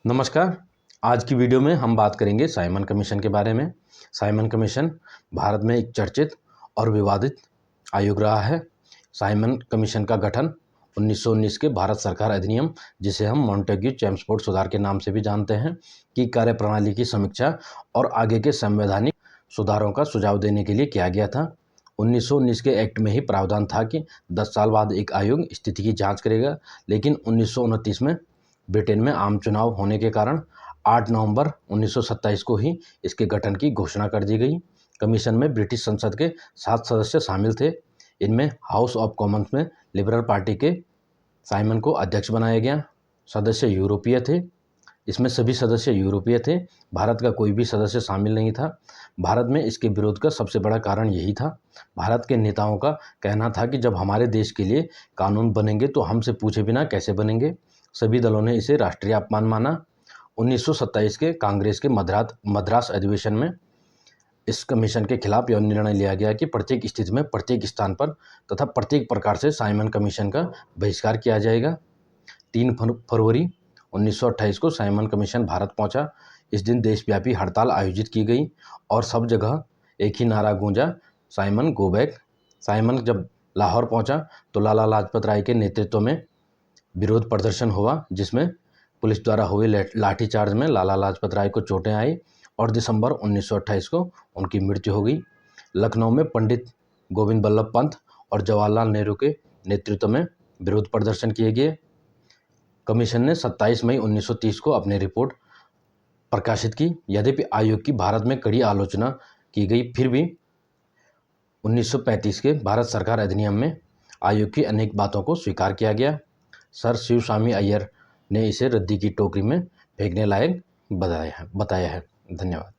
नमस्कार। आज की वीडियो में हम बात करेंगे साइमन कमीशन के बारे में। साइमन कमीशन भारत में एक चर्चित और विवादित आयोग रहा है। साइमन कमीशन का गठन 1919 के भारत सरकार अधिनियम, जिसे हम मॉन्टेग्यू चेम्सफोर्ड सुधार के नाम से भी जानते हैं, की कार्यप्रणाली की समीक्षा और आगे के संवैधानिक सुधारों का सुझाव देने के लिए किया गया था। 1919 के एक्ट में ही प्रावधान था कि 10 साल बाद एक आयोग स्थिति की जांच करेगा, लेकिन 1929 में ब्रिटेन में आम चुनाव होने के कारण 8 नवंबर 1927 को ही इसके गठन की घोषणा कर दी गई। कमीशन में ब्रिटिश संसद के 7 सदस्य शामिल थे। इनमें हाउस ऑफ कॉमन्स में लिबरल पार्टी के साइमन को अध्यक्ष बनाया गया। सदस्य यूरोपीय थे। इसमें सभी सदस्य यूरोपीय थे। भारत का कोई भी सदस्य शामिल नहीं था। भारत में इसके विरोध का सबसे बड़ा कारण यही था। भारत के नेताओं का कहना था कि जब हमारे देश के लिए कानून बनेंगे तो हमसे पूछे बिना कैसे बनेंगे। सभी दलों ने इसे राष्ट्रीय अपमान माना। 1927 के कांग्रेस के मद्रास अधिवेशन में इस कमीशन के खिलाफ यह निर्णय लिया गया कि प्रत्येक स्थिति में प्रत्येक स्थान पर तथा प्रत्येक प्रकार से साइमन कमीशन का बहिष्कार किया जाएगा। 3 फरवरी 1928 को साइमन कमीशन भारत पहुंचा। इस दिन देशव्यापी हड़ताल आयोजित की गई और सब जगह एक ही नारा गूंजा, साइमन गो बैक। साइमन जब लाहौर पहुंचा तो लाला लाजपत राय के नेतृत्व में विरोध प्रदर्शन हुआ, जिसमें पुलिस द्वारा हुए लाठीचार्ज में लाला लाजपत राय को चोटें आई और दिसंबर 1928 को उनकी मृत्यु हो गई। लखनऊ में पंडित गोविंद बल्लभ पंत और जवाहरलाल नेहरू के नेतृत्व में विरोध प्रदर्शन किए गए। कमीशन ने 27 मई 1930 को अपनी रिपोर्ट प्रकाशित की। यद्यपि आयोग की भारत में कड़ी आलोचना की गई, फिर भी 1935 के भारत सरकार अधिनियम में आयोग की अनेक बातों को स्वीकार किया गया। सर शिवस्वामी अय्यर ने इसे रद्दी की टोकरी में फेंकने लायक बताया है। धन्यवाद।